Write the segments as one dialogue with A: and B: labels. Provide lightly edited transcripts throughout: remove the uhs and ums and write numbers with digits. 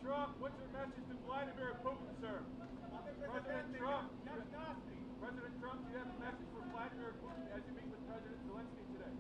A: Trump, what's your message to Vladimir Putin, sir? President Trump, President Trump, do you have a message for Vladimir Putin as you meet with President Zelenskyy today?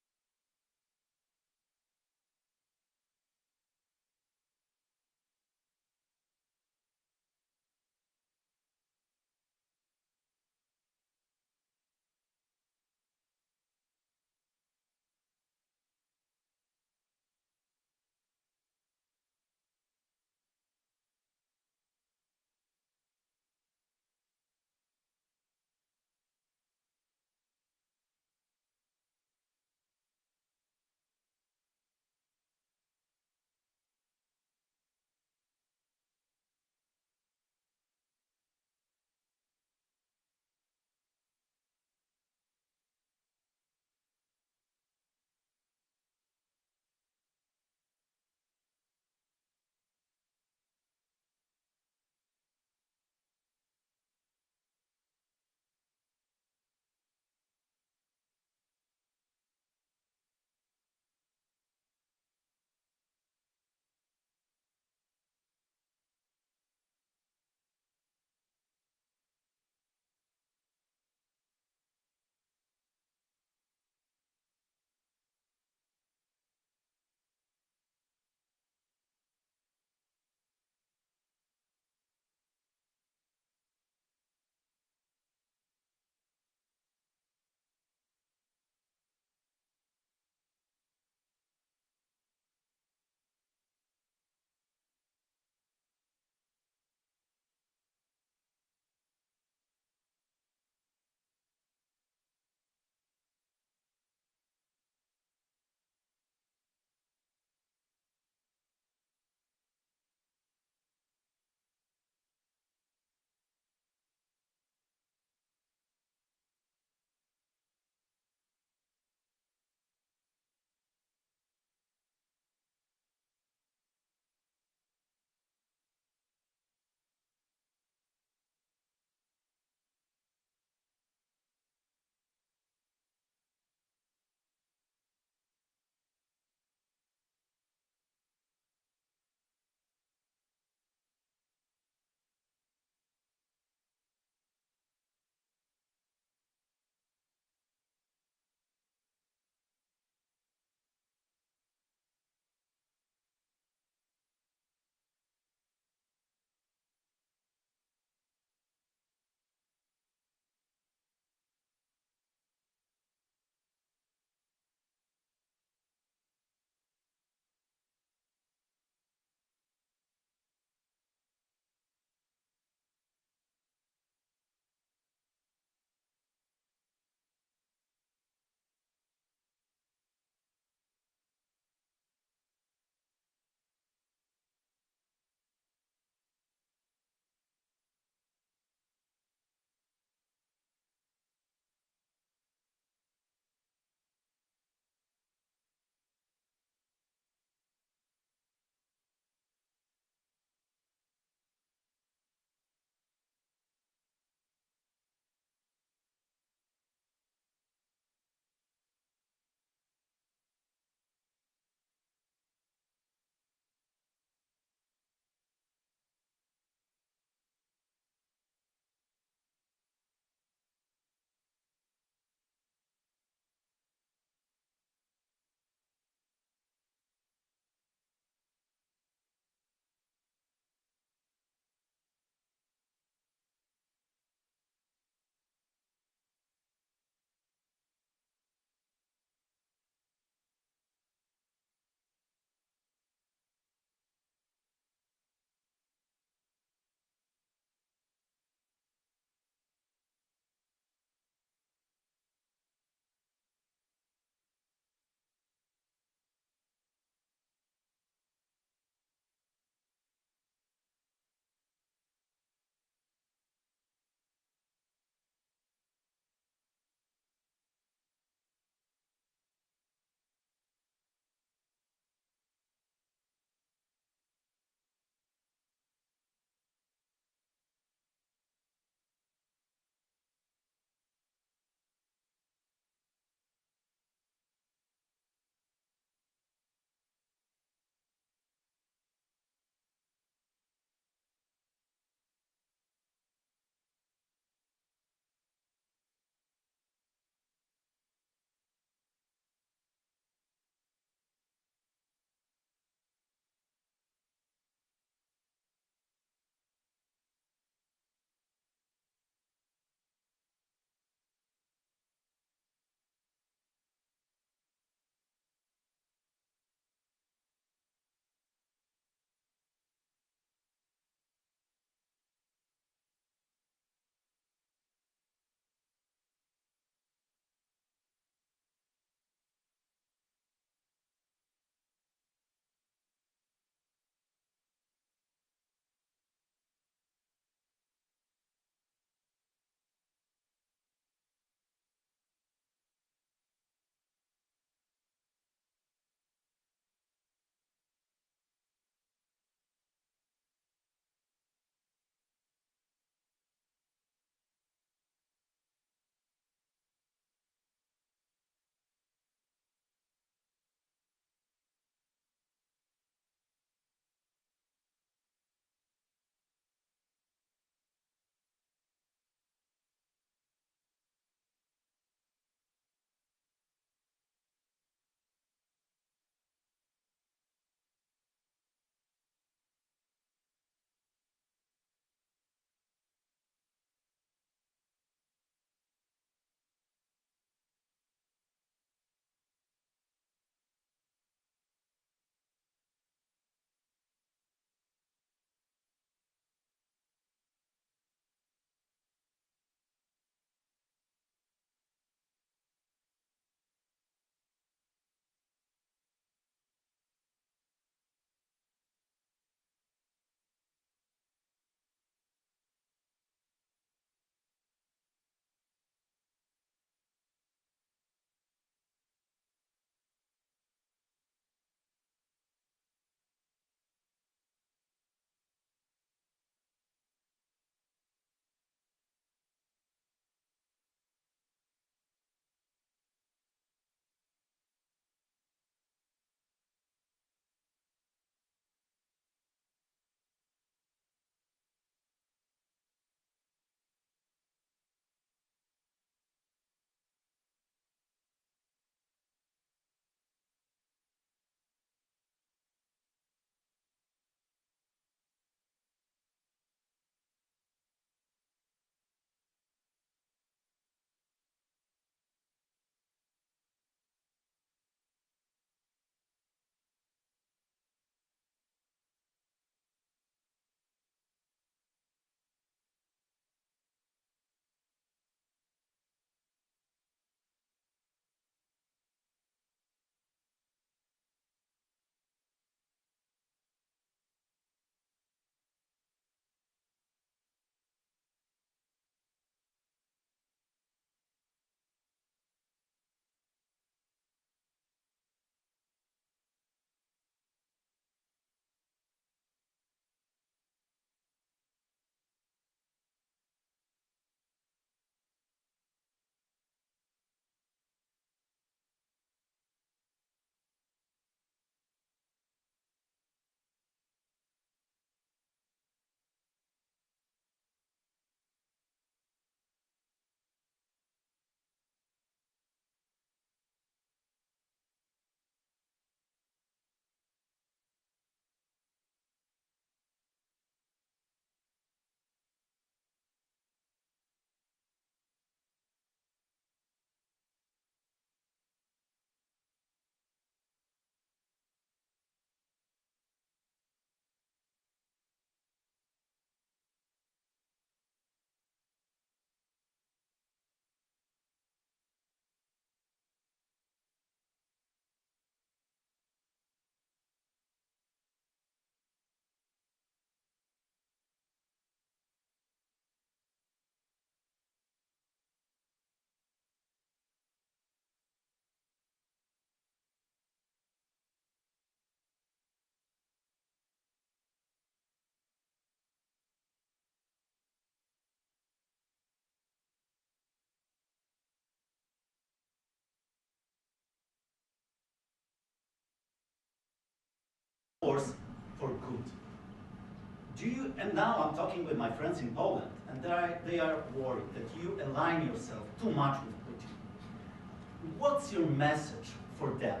B: Do you, and now I'm talking with my friends in Poland, and they are worried that you align yourself too much with Putin. What's your message for them?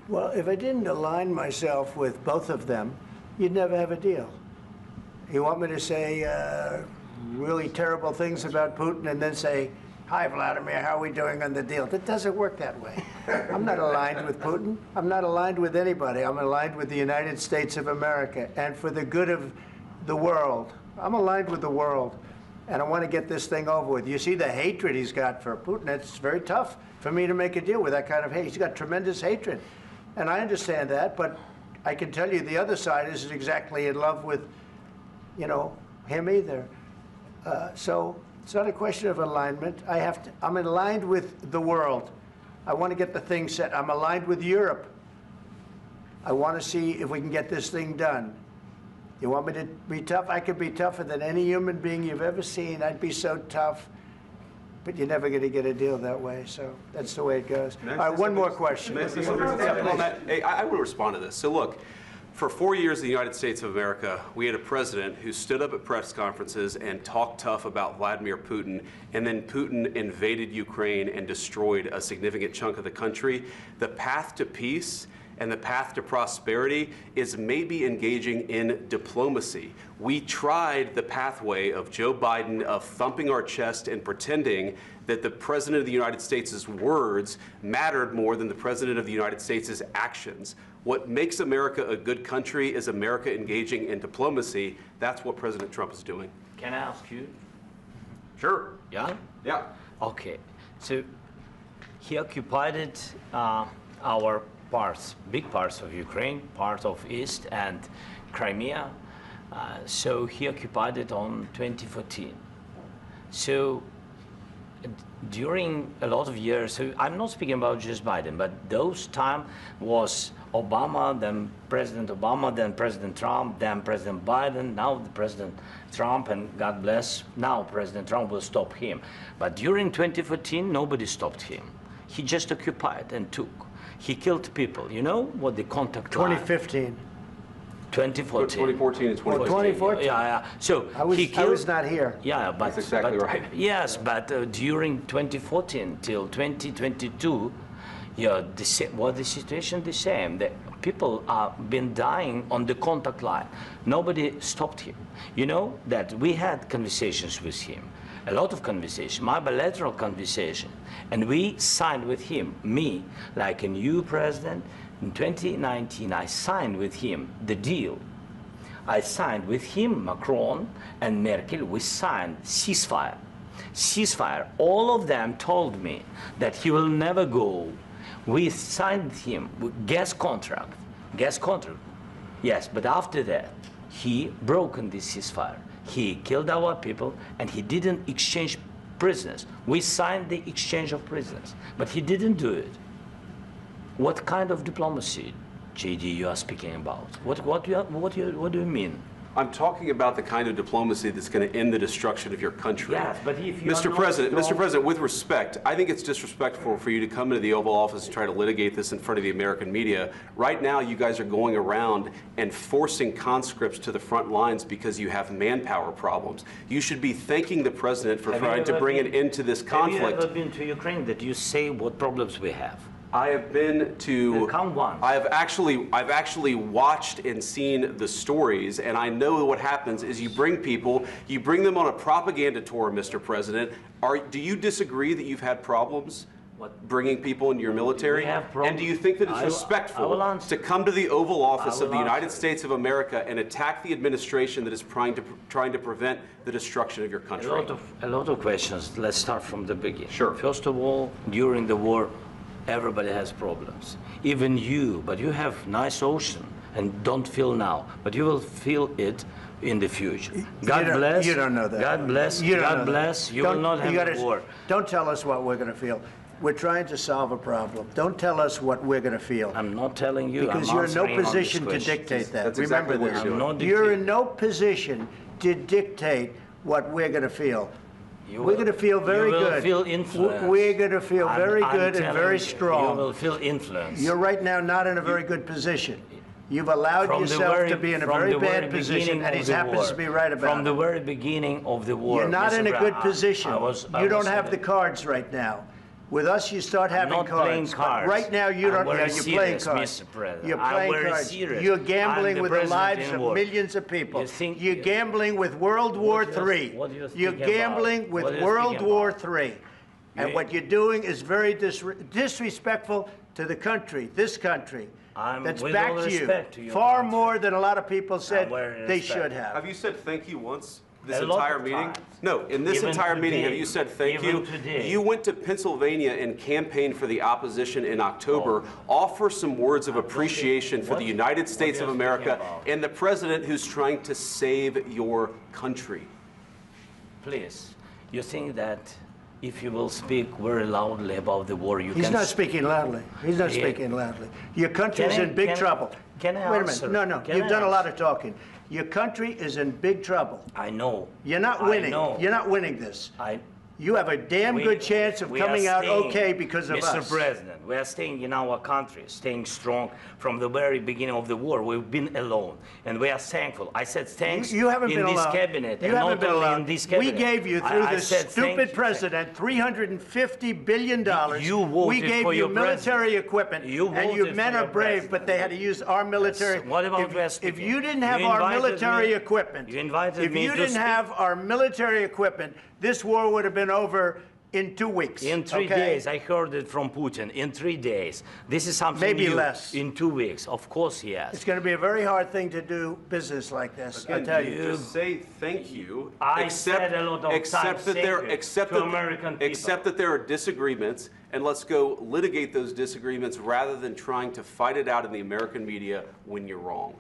C: Well, if I didn't align myself with both of them, you'd never have a deal. You want me to say really terrible things about Putin and then say, "Hi, Vladimir, how are we doing on the deal?" That doesn't work that way. I'm not aligned with Putin. I'm not aligned with anybody. I'm aligned with the United States of America. And for the good of the world, I'm aligned with the world. And I want to get this thing over with. You see the hatred he's got for Putin. It's very tough for me to make a deal with that kind of hate. He's got tremendous hatred. And I understand that, but I can tell you the other side isn't exactly in love with, you know, him either. So it's not a question of alignment. I'm aligned with the world. I want to get the thing set. I'm aligned with Europe. I want to see if we can get this thing done. You want me to be tough? I could be tougher than any human being you've ever seen. I'd be so tough. But you're never going to get a deal that way, so that's the way it goes. All right, one more question.
D: I want to respond to this. So look, for 4 years in the United States of America, we had a president who stood up at press conferences and talked tough about Vladimir Putin, and then Putin invaded Ukraine and destroyed a significant chunk of the country. The path to peace and the path to prosperity is maybe engaging in diplomacy. We tried the pathway of Joe Biden of thumping our chest and pretending that the President of the United States' words mattered more than the President of the United States' actions. What makes America a good country is America engaging in diplomacy. That's what President Trump is doing.
E: Can I ask you?
D: Sure.
E: Yeah?
D: Yeah.
E: Okay. So he occupied our parts, big parts of Ukraine, part of East and Crimea. So he occupied it on 2014. So during a lot of years, so I'm not speaking about just Biden, but those time was Obama, then President Obama, then President Trump, then President Biden, now the President Trump, and God bless, now President Trump will stop him. But during 2014, nobody stopped him. He just occupied and took. He killed people. You know what the contact line?
C: 2015.
D: 2014
E: 2014.
D: and 2014.
C: 2014.
E: Yeah. So
C: I was not here.
E: Yeah, but
D: that's exactly right.
E: Yes, but during 2014 till 2022, yeah, the situation the same. The people have been dying on the contact line. Nobody stopped him. You know that we had conversations with him, a lot of conversations, my bilateral conversation, and we signed with him, me, like a new president. In 2019, I signed with him the deal. I signed with him, Macron and Merkel, we signed ceasefire. Ceasefire. All of them told me that he will never go. We signed him with gas contract. Yes, but after that, he broken this ceasefire. He killed our people and he didn't exchange prisoners. We signed the exchange of prisoners, but he didn't do it. What kind of diplomacy, JD, you are speaking about? What do you mean?
D: I'm talking about the kind of diplomacy that's going to end the destruction of your country.
E: Yes, but if you
D: Mr. President, with respect, I think it's disrespectful for you to come into the Oval Office and try to litigate this in front of the American media. Right now, you guys are going around and forcing conscripts to the front lines because you have manpower problems. You should be thanking the President for trying to bring an end to this conflict.
E: Have you ever been to Ukraine that you say what problems we have?
D: I have been to.
E: Count one.
D: I've actually watched and seen the stories, and I know what happens is you bring people, you bring them on a propaganda tour, Mr. President. Do you disagree that you've had problems bringing people into your military? And do you think that it's respectful to come to the Oval Office of the United States of America and attack the administration that is trying to prevent the destruction of your country?
E: A lot of questions. Let's start from the beginning.
D: Sure.
E: First of all, during the war, everybody has problems, even you, but you have nice ocean and don't feel now, but you will feel it in the future. God bless.
C: You don't know that.
E: God bless. God bless. You will not have a war.
C: Don't tell us what we're going to feel. We're trying to solve a problem. Don't tell us what we're going to feel.
E: I'm not telling you.
C: Because you're in no position to dictate that.
D: That's
C: Remember
D: exactly
C: this. You're in no position to dictate what we're going to feel. We're going to feel very good.
E: You will feel influence.
C: We're going to feel very good and very strong.
E: You will feel influence.
C: You're right now not in a very good position. You've allowed
E: From the
C: yourself
E: very-
C: to be in a
E: from
C: very
E: the
C: bad
E: very
C: position,
E: beginning
C: and
E: of
C: he
E: the
C: happens
E: war.
C: to be right about
E: From
C: it.
E: the very beginning of the war.
C: You're not
E: Mr.
C: in a
E: Brown,
C: good position.
E: I
C: You don't
E: was
C: have the cards right now. With us, you start having
E: not playing
C: cards.
E: cards.
C: But right now, you
E: I'm
C: don't.
E: very
C: You're playing
E: serious,
C: cards.
E: Mr. President.
C: You're
E: I'm
C: playing
E: very
C: cards.
E: serious.
C: You're
E: I'm
C: gambling
E: the
C: with the
E: president
C: lives
E: in
C: of
E: war.
C: millions of people.
E: You think-
C: You're gambling with World War III.
E: What do you
C: You're
E: think about?
C: gambling with
E: What do you
C: World
E: think
C: War
E: about?
C: III. And
E: You-
C: what you're doing is very disrespectful to the country, this country. That's
E: with all
C: backed you
E: respect to your
C: far
E: country.
C: more than a lot of people said
E: very
C: they
E: respect.
C: should have.
D: Have you said thank you once this
E: A lot
D: entire
E: of
D: meeting?
E: times.
D: No, in this
E: Even
D: entire meeting, have
E: today.
D: you said thank
E: Even
D: you?
E: today.
D: You went to Pennsylvania and campaigned for the opposition in October. Offer some words of appreciation for
E: what-
D: the United States
E: what
D: of
E: are you speaking
D: America
E: about?
D: and the president who's trying to save your country.
E: Please, you think that if you will speak very loudly about the war, you
C: He's
E: can...
C: not speaking loudly. He's not
E: Yeah.
C: speaking loudly. Your country is
E: Can I-
C: in big
E: can I-
C: trouble.
E: can I
C: Wait a
E: answer?
C: minute. No,
E: Can
C: you've
E: I
C: done a lot
E: answer?
C: of talking. Your country is in big trouble.
E: I know.
C: You're not
E: I
C: winning.
E: know.
C: You're not winning this.
E: I,
C: You have a damn good chance of
E: we are
C: coming out
E: staying-
C: okay because of
E: Mr.
C: us.
E: President, we are staying in our country, staying strong from the very beginning of the war. We've been alone, and we are thankful. I said thanks
C: You haven't
E: in
C: been
E: this
C: alone.
E: cabinet,
C: You
E: and
C: haven't
E: not
C: been
E: only
C: alone.
E: in this
C: We
E: cabinet.
C: gave you, through
E: I
C: this
E: said thank
C: stupid
E: you.
C: president, $350 billion.
E: You voted
C: We gave
E: for
C: you
E: your
C: military
E: president.
C: equipment,
E: You
C: and you
E: voted
C: men
E: for
C: are
E: your
C: brave,
E: president.
C: but they had to use our military.
E: Yes. What about
C: if,
E: West
C: if
E: speaking?
C: you didn't have
E: You
C: our
E: invited
C: military
E: me-
C: equipment,
E: you invited
C: if
E: me
C: you
E: to
C: didn't
E: speak.
C: have our military equipment, this war would have been over in 2 weeks.
E: In 3
C: okay?
E: days, I heard it from Putin. In 3 days, this is something
C: Maybe
E: new.
C: less.
E: In 2 weeks, of course, yes.
C: It's going to be a very hard thing to do business like this. I
D: Again,
C: tell you.
D: just say thank you.
E: I said a lot of
D: except
E: times
D: that
E: thank
D: there,
E: you
D: except
E: to
D: that,
E: American people.
D: except that there are disagreements, and let's go litigate those disagreements rather than trying to fight it out in the American media when you're wrong.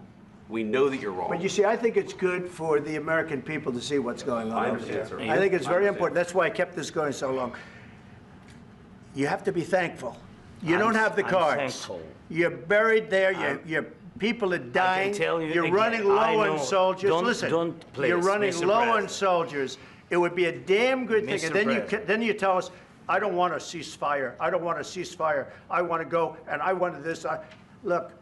D: We know that you're wrong.
C: But you see, I think it's good for the American people to see what's going on
D: I
C: over
D: understand,
C: there.
D: sir.
C: I think it's
D: I
C: very
D: understand.
C: important. That's why I kept this going so long. You have to be thankful. You
E: I'm-
C: don't have the
E: I'm
C: cards.
E: thankful.
C: You're buried there. Your people are dying.
E: tell you
C: You're
E: again,
C: running low
E: I
C: on
E: know.
C: soldiers.
E: Don't-
C: Listen,
E: don't, please,
C: you're running
E: Mr.
C: low on
E: President.
C: soldiers. It would be a damn good thing.
E: Mr.
C: And then
E: President.
C: then you tell us, I don't want a ceasefire. I don't want a ceasefire. I want to go and I wanted this. Look,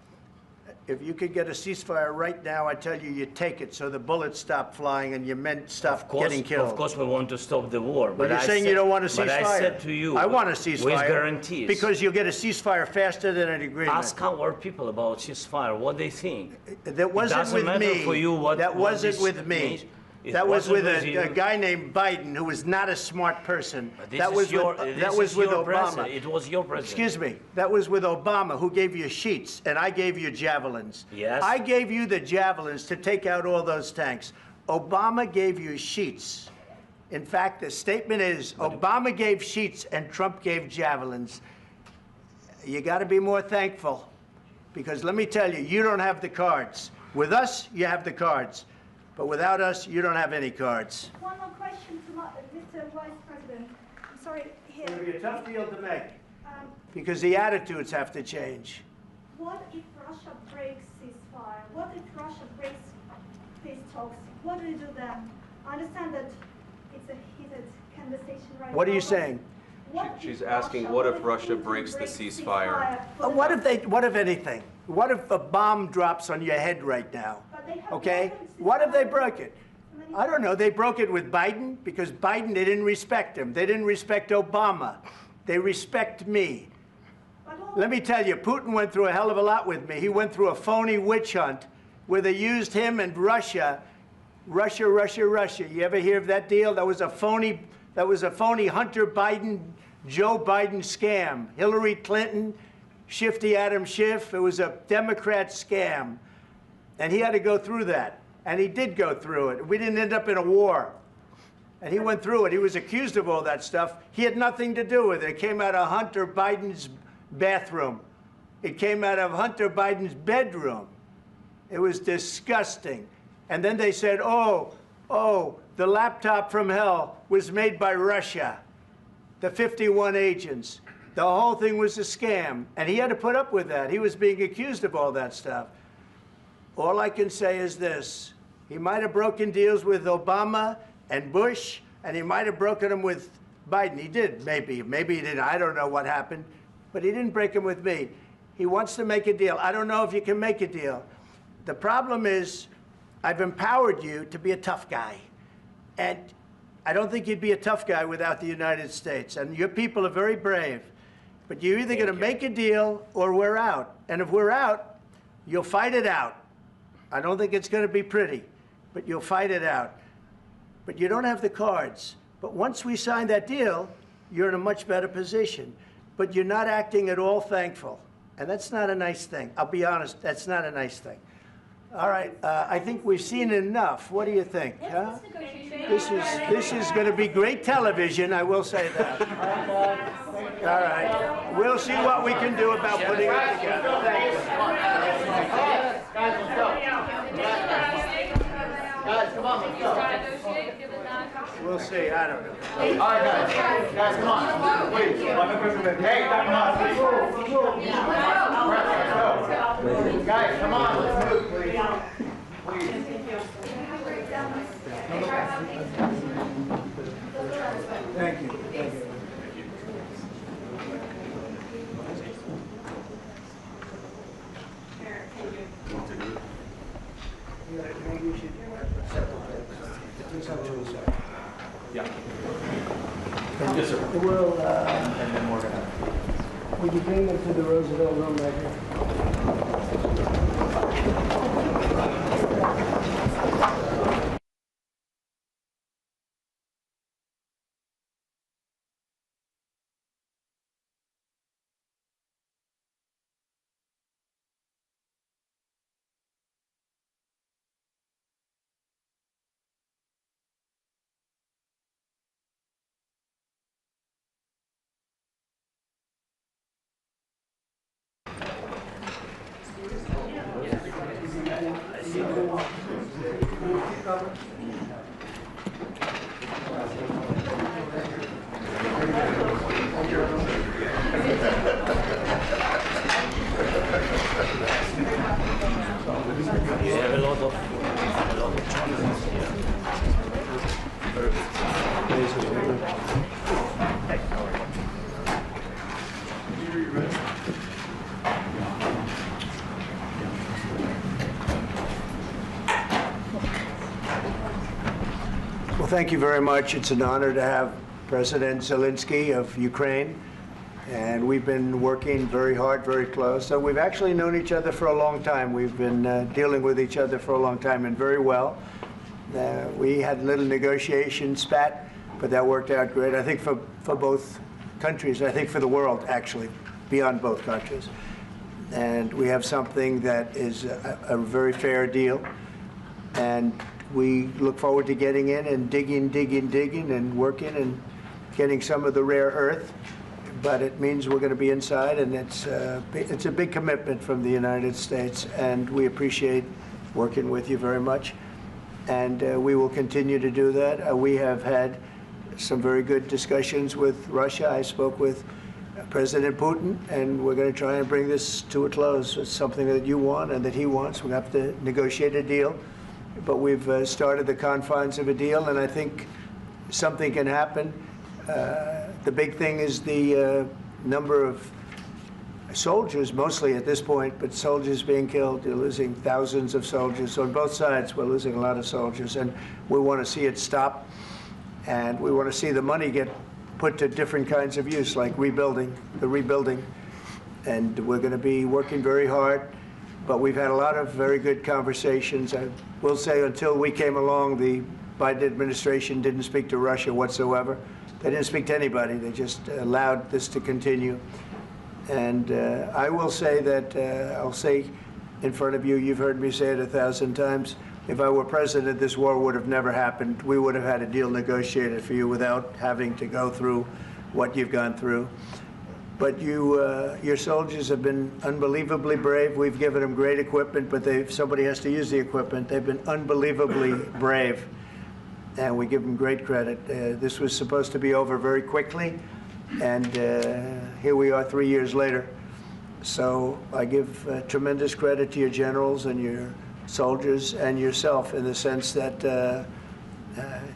C: if you could get a ceasefire right now, I tell you, you take it so the bullets stop flying and your men stop getting killed.
E: Of course, we want to stop the war.
C: But you're saying you don't want a ceasefire.
E: But I said to you,
C: I want a ceasefire.
E: with guarantees.
C: Because you'll get a ceasefire faster than an agreement.
E: Ask our people about ceasefire, what they think.
C: That wasn't
E: doesn't
C: with
E: matter
C: me.
E: for you what-
C: that
E: what
C: wasn't
E: this
C: with me.
E: means. It
C: That was
E: wasn't
C: with
E: with
C: a
E: you.
C: guy named Biden, who was not a smart person.
E: This
C: That
E: is
C: was
E: your,
C: with,
E: this
C: that was
E: is
C: with
E: your
C: Obama.
E: president. It was your president.
C: Excuse me. That was with Obama, who gave you sheets, and I gave you javelins.
E: Yes.
C: I gave you the javelins to take out all those tanks. Obama gave you sheets. In fact, the statement is Obama gave sheets and Trump gave javelins. You got to be more thankful, because let me tell you, you don't have the cards. With us, you have the cards. But without us, you don't have any cards.
F: One more question to Mr. Vice President. I'm sorry, here.
C: It'll be a tough deal to make,
F: Um,
C: because the attitudes have to change.
F: what if Russia breaks ceasefire? What if Russia breaks peace talks? What do you do then? I understand that it's a heated conversation right
C: What are
F: now,
C: you
F: but
C: saying?
F: what
D: She's
F: if
D: asking,
F: Russia-
D: what if
F: if
D: Russia
F: Putin
D: breaks the
F: breaks
D: ceasefire?
F: for the-
C: What if anything? What if a bomb drops on your head right now?
F: But they have
C: Okay?
F: weapons to
C: What if they
F: fire.
C: broke it? I don't know. They broke it with Biden because Biden, they didn't respect him. They didn't respect Obama. They respect me.
F: But all-
C: Let me tell you, Putin went through a hell of a lot with me. He went through a phony witch hunt where they used him and Russia. Russia. You ever hear of that deal? That was a phony Hunter Biden, Joe Biden scam. Hillary Clinton, Shifty Adam Schiff. It was a Democrat scam. And he had to go through that. And he did go through it. We didn't end up in a war. And he went through it. He was accused of all that stuff. He had nothing to do with it. It came out of Hunter Biden's bathroom. It came out of Hunter Biden's bedroom. It was disgusting. And then they said, oh, the laptop from hell was made by Russia, the 51 agents. The whole thing was a scam. And he had to put up with that. He was being accused of all that stuff. All I can say is this. He might have broken deals with Obama and Bush, and he might have broken them with Biden. He did, maybe. Maybe he didn't. I don't know what happened. But he didn't break them with me. He wants to make a deal. I don't know if you can make a deal. The problem is, I've empowered you to be a tough guy. And I don't think you'd be a tough guy without the United States. And your people are very brave. But you're either going to make a deal or we're out. And if we're out, you'll fight it out. I don't think it's going to be pretty, but you'll fight it out. But you don't have the cards. But once we sign that deal, you're in a much better position. But you're not acting at all thankful. And that's not a nice thing. I'll be honest, that's not a nice thing. All right, I think we've seen enough. What do you think? Huh? This is going to be great television, I will say that. All right, we'll see what we can do about putting it together. Thank you.
G: Guys, let's go. Guys, come on, let's go.
C: We'll see, I don't know.
G: All right, guys, come on. Please. Hey, come on. Guys, come on, let's move, please. Please.
C: Thank you.
D: Yeah. Yes, sir.
C: We'll,
D: And then we're gonna.
C: would you bring them to the Roosevelt room right here?
E: You have a lot of choices here.
C: Well, thank you very much. It's an honor to have President Zelenskyy of Ukraine. And we've been working very hard, very close. So we've actually known each other for a long time. We've been dealing with each other for a long time and very well. We had a little negotiation spat, but that worked out great. I think for both countries, I think for the world, actually, beyond both countries. And we have something that is a very fair deal. And we look forward to getting in and digging and working and getting some of the rare earth. But it means we're going to be inside, and it's a big commitment from the United States, and we appreciate working with you very much. And we will continue to do that. We have had some very good discussions with Russia. I spoke with President Putin, and we're going to try and bring this to a close. It's something that you want and that he wants. We have to negotiate a deal. But we've started the confines of a deal, and I think something can happen. The big thing is the number of soldiers, mostly at this point, but soldiers being killed. You're losing thousands of soldiers. So on both sides, we're losing a lot of soldiers, and we want to see it stop. And we want to see the money get put to different kinds of use, like rebuilding. And we're going to be working very hard. But we've had a lot of very good conversations. I will say until we came along, the Biden administration didn't speak to Russia whatsoever. They didn't speak to anybody. They just allowed this to continue. And I will say that, I'll say in front of you, you've heard me say it 1,000 times, if I were president, this war would have never happened. We would have had a deal negotiated for you without having to go through what you've gone through. But your soldiers have been unbelievably brave. We've given them great equipment, but somebody has to use the equipment. They've been unbelievably brave, and we give them great credit. This was supposed to be over very quickly, and here we are 3 years later. So I give tremendous credit to your generals and your soldiers and yourself in the sense that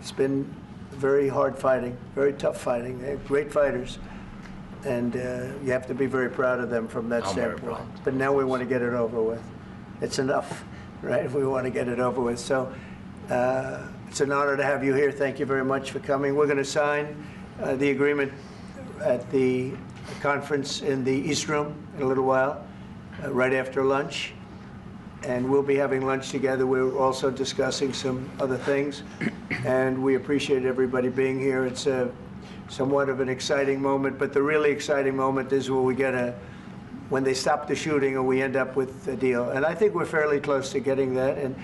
C: it's been very hard fighting, very tough fighting. They're great fighters. and you have to be very proud of them from that
E: I'm very
C: standpoint.
E: proud.
C: But now we want to get it over with. It's enough, right? We want to get it over with. So it's an honor to have you here. Thank you very much for coming. We're going to sign the agreement at the conference in the East Room in a little while, right after lunch. And we'll be having lunch together. We're also discussing some other things. And we appreciate everybody being here. It's somewhat of an exciting moment, but the really exciting moment is when we when they stop the shooting or we end up with a deal. And I think we're fairly close to getting that, and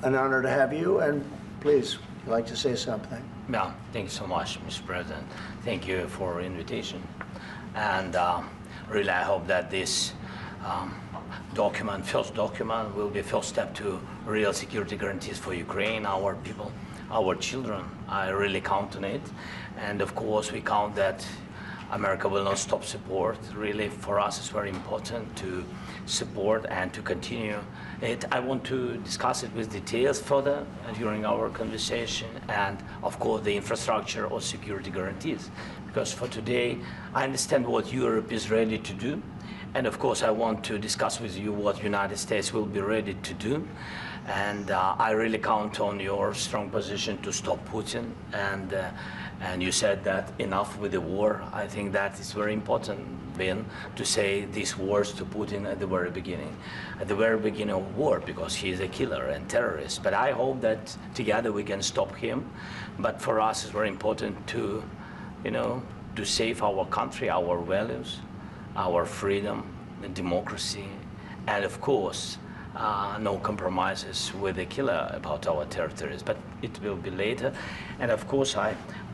C: an honor to have you. And please, I'd like to say something.
E: Yeah, thank you so much, Mr. President. Thank you for invitation. And really, I hope that this first document, will be first step to real security guarantees for Ukraine, our people, our children. I really count on it. And of course, we count that America will not stop support. Really, for us, it's very important to support and to continue it. I want to discuss it with details further during our conversation, and of course, the infrastructure or security guarantees. Because for today, I understand what Europe is ready to do. And of course, I want to discuss with you what United States will be ready to do. And I really count on your strong position to stop Putin. And you said that enough with the war. I think that is very important, Ben, to say these words to Putin at the very beginning of war, because he is a killer and terrorist. But I hope that together we can stop him. But for us, it's very important to, to save our country, our values, our freedom, and democracy, and of course, no compromises with the killer about our territories, but it will be later. And of course,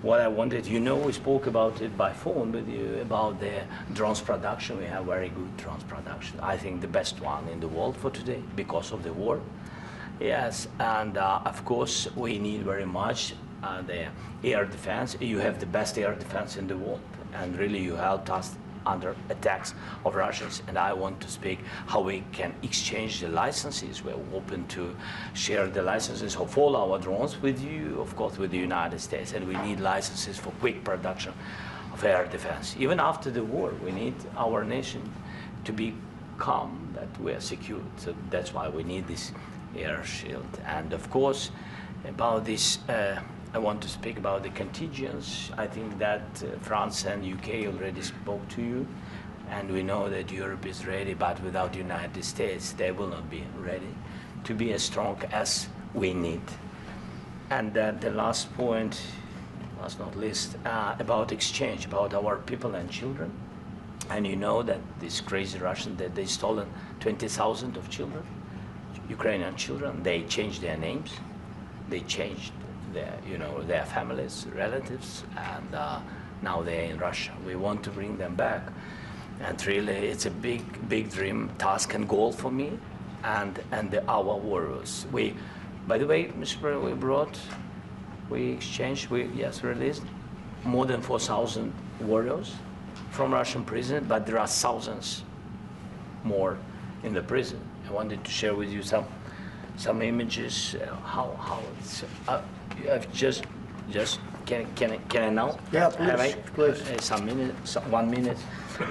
E: what I wanted, we spoke about it by phone with you, about the drones production. We have very good drones production. I think the best one in the world for today because of the war. Yes, and of course, we need very much the air defense. You have the best air defense in the world, and really you helped us under attacks of Russians, and I want to speak how we can exchange the licenses. We're open to share the licenses of all our drones with you, of course, with the United States, and we need licenses for quick production of air defense. Even after the war, we need our nation to be calm, that we are secure. So that's why we need this air shield. And of course, about this, I want to speak about the contingents. I think that France and UK already spoke to you, and we know that Europe is ready, but without the United States, they will not be ready to be as strong as we need. And the last point, last not least, about exchange, about our people and children. And you know that these crazy Russians, that they stolen 20,000 of children, Ukrainian children. They changed their names, they changed their families, relatives, and now they're in Russia. We want to bring them back, and really, it's a big dream, task, and goal for me, and our warriors. By the way, Mr. President, we released more than 4,000 warriors from Russian prison, but there are thousands more in the prison. I wanted to share with you some images, how it's. Can I now?
C: Yeah, please.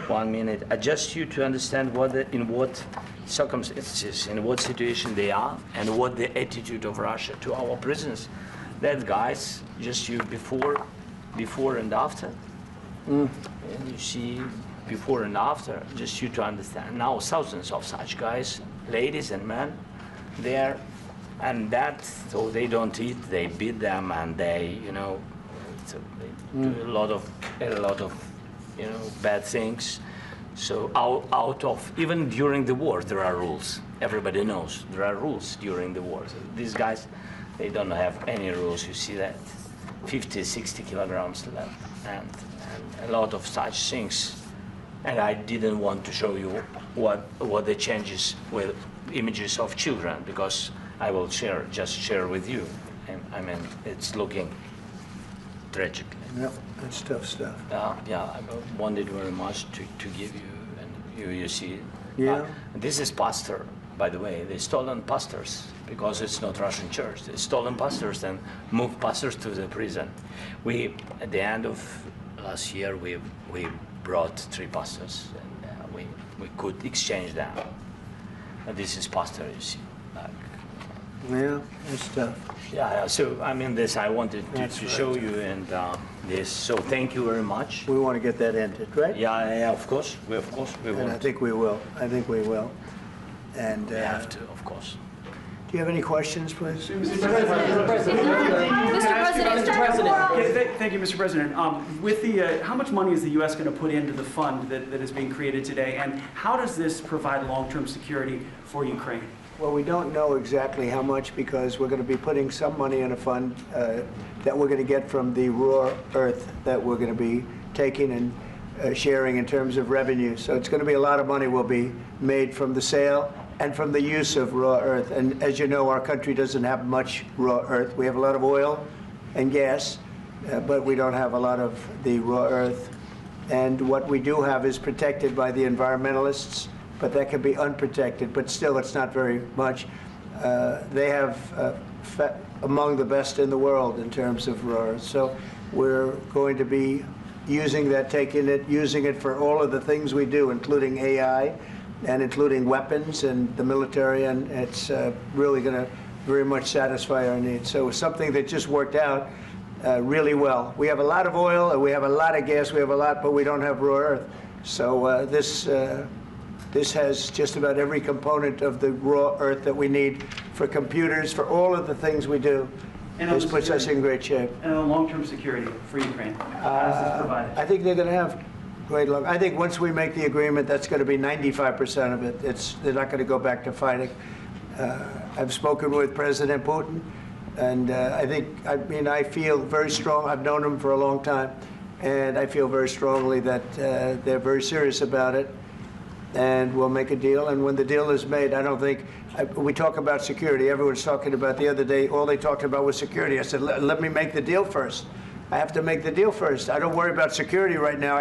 E: One minute. Just you to understand in what circumstances, in what situation they are, and what the attitude of Russia to our prisoners. That guys, just you before and after. And you see before and after, just you to understand. Now thousands of such guys, ladies and men, there. And so they don't eat, they beat them, and they do a lot of bad things. So out of, even during the war, there are rules. Everybody knows there are rules during the war. So these guys, they don't have any rules. You see that 50, 60 kilograms left, and a lot of such things. And I didn't want to show you what the changes with images of children, because I will just share with you. And I mean, it's looking tragic.
C: Yep, that's tough stuff.
E: Yeah, I wanted very much to give you, and you see.
C: Yeah.
E: This is pastor, by the way. They stolen pastors, because it's not Russian church. They stolen pastors and moved pastors to the prison. At the end of last year, we brought 3 pastors, and we could exchange them. And this is pastor, you see.
C: Yeah, that's tough.
E: Yeah, so I mean this, I wanted to
C: That's
E: show you, and this, so thank you very much.
C: We want to get that ended, right?
E: Yeah, of course, we
C: And I
E: want.
C: think we will. I think we will. And
E: We have to, of course.
C: do you have any questions, please?
H: Mr. President. Thank you, Mr. President. With the, how much money is the U.S. going to put into the fund that is being created today, and how does this provide long-term security for Ukraine?
C: Well, we don't know exactly how much because we're going to be putting some money in a fund that we're going to get from the raw earth that we're going to be taking and sharing in terms of revenue. So it's going to be a lot of money will be made from the sale and from the use of raw earth. And as you know, our country doesn't have much raw earth. We have a lot of oil and gas, but we don't have a lot of the raw earth. And what we do have is protected by the environmentalists, but that can be unprotected, but still it's not very much. They have among the best in the world in terms of raw earth. So we're going to be using that, using it for all of the things we do, including AI and including weapons and the military, and it's really going to very much satisfy our needs. So it's something that just worked out really well. We have a lot of oil, and we have a lot of gas, we have a lot, but we don't have raw earth. So this has just about every component of the raw earth that we need for computers, for all of the things we do.
H: And
C: This puts us in great shape.
H: And on long-term security for Ukraine, how does this provide it?
C: I think they're going to have great luck. I think once we make the agreement, that's going to be 95% of it. They're not going to go back to fighting. I've spoken with President Putin, and I feel very strong. I've known him for a long time, and I feel very strongly that they're very serious about it. And we'll make a deal. And when the deal is made, I don't think, we talk about security. Everyone's talking about the other day, all they talked about was security. I said, let me make the deal first. I have to make the deal first. I don't worry about security right now.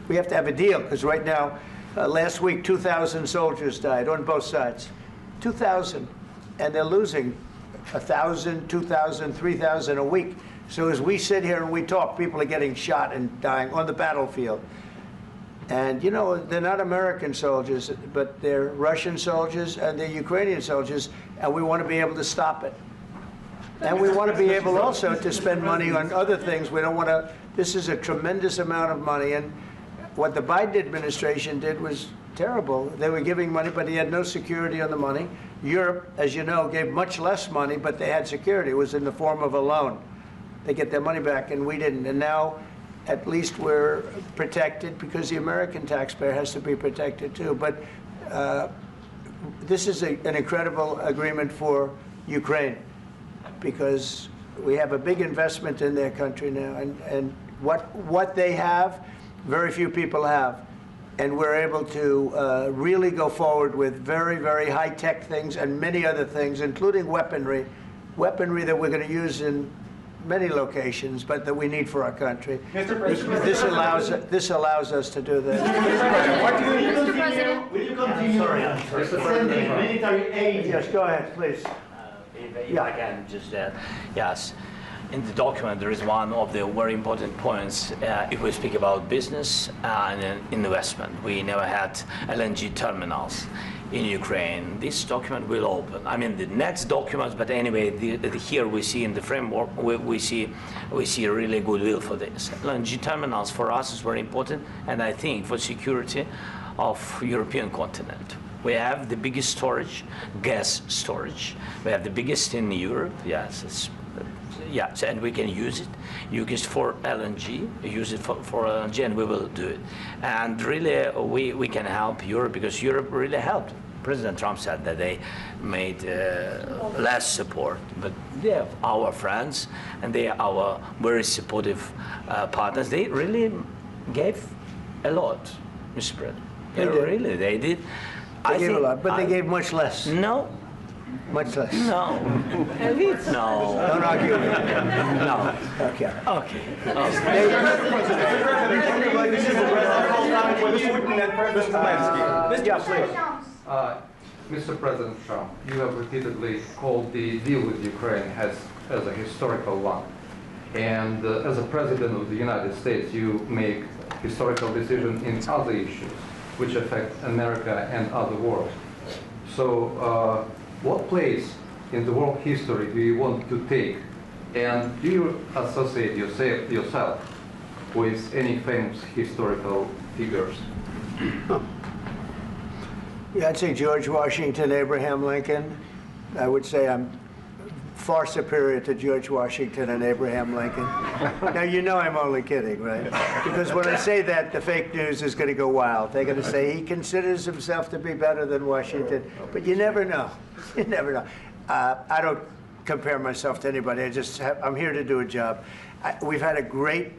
C: We have to have a deal, because right now, last week, 2,000 soldiers died on both sides. 2,000. And they're losing 1,000, 2,000, 3,000 a week. So as we sit here and we talk, people are getting shot and dying on the battlefield. And, you know, they're not American soldiers, but they're Russian soldiers and they're Ukrainian soldiers, and we want to be able to stop it. And we want to be able also to spend money on other things. We don't want to, this is a tremendous amount of money, and what the Biden administration did was terrible. They were giving money, but he had no security on the money. Europe, as you know, gave much less money, but they had security. It was in the form of a loan. They get their money back, and we didn't. And now, at least we're protected, because the American taxpayer has to be protected too. But this is an incredible agreement for Ukraine, because we have a big investment in their country now, and what they have, very few people have. And we're able to really go forward with very, very high-tech things and many other things, including weaponry that we're going to use in many locations, but that we need for our country. This allows us to do that.
B: Mr. President, will you continue? Sending military aid?
C: Yes, go ahead, please.
E: If I can just yes. In the document, there is one of the very important points. If we speak about business and investment, we never had LNG terminals in Ukraine. This document will open. I mean, the next documents, but anyway, here we see in the framework, we see really goodwill for this. LNG terminals for us is very important, and I think for security of European continent. We have the biggest storage, gas storage. We have the biggest in Europe. Yes, yes, and we can use it. Use it for LNG. Use it for LNG, and we will do it. And really, we can help Europe, because Europe really helped. President Trump said that they made less support, but they are our friends, and they are our very supportive partners. They really gave a lot, Mr. President. Really, they did.
C: They gave a lot, but they gave much less.
E: No.
C: Much less.
E: No. Elite, no.
C: Don't argue with me.
E: No.
C: Okay.
E: Okay.
I: Mr. President Trump, you have repeatedly called the deal with Ukraine as a historical one. And as a President of the United States, you make historical decision in other issues which affect America and other world. So what place in the world history do you want to take? And do you associate yourself with any famous historical figures?
C: Yeah, I'd say George Washington, Abraham Lincoln. I would say I'm far superior to George Washington and Abraham Lincoln. Now, you know I'm only kidding, right? Because when I say that, the fake news is going to go wild. They're going to say he considers himself to be better than Washington. But you never know. You never know. I don't compare myself to anybody. I'm here to do a job. We've had a great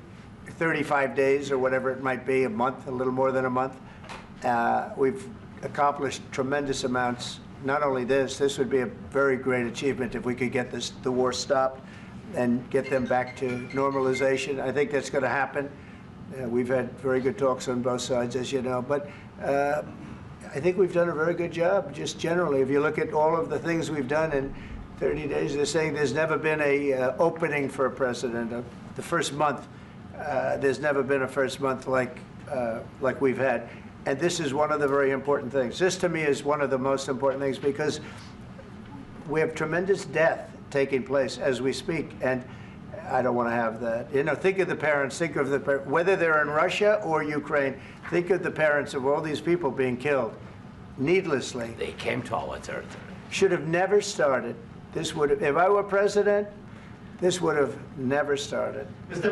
C: 35 days or whatever it might be, a month, a little more than a month. We've accomplished tremendous amounts. Not only this would be a very great achievement if we could get the war stopped and get them back to normalization. I think that's going to happen. We've had very good talks on both sides, as you know. But I think we've done a very good job, just generally. If you look at all of the things we've done in 30 days, they're saying there's never been a opening for a president. The first month, there's never been a first month like we've had. And this is one of the very important things. This, to me, is one of the most important things because we have tremendous death taking place as we speak. And I don't want to have that. You know, think of the parents, whether they're in Russia or Ukraine, think of the parents of all these people being killed needlessly.
E: They came to our territory.
C: Should have never started. This would have, if I were president, this would have never started.
B: Mr.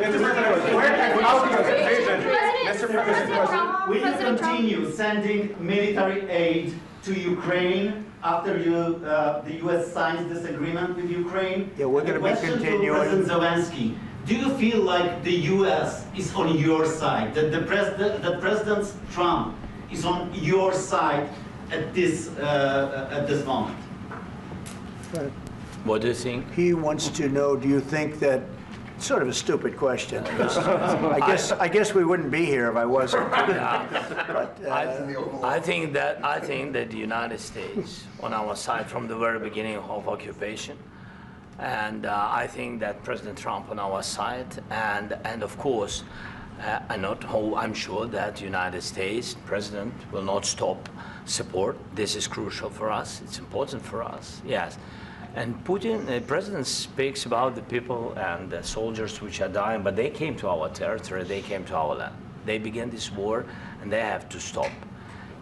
B: President, will you continue sending military aid to Ukraine after the U.S. signs this agreement with Ukraine?
C: Yeah, we're going to be continuing.
B: President Zelenskyy, do you feel like the U.S. is on your side, that President Trump is on your side at this moment?
C: Right.
E: What do you think?
C: He wants to know, do you think that, sort of a stupid question. I guess we wouldn't be here if I wasn't. But,
E: I think that the United States on our side from the very beginning of occupation, and I think that President Trump on our side, and of course, I'm sure that the United States President will not stop support. This is crucial for us. It's important for us. Yes. And Putin, the president speaks about the people and the soldiers which are dying, but they came to our territory, they came to our land. They began this war, and they have to stop.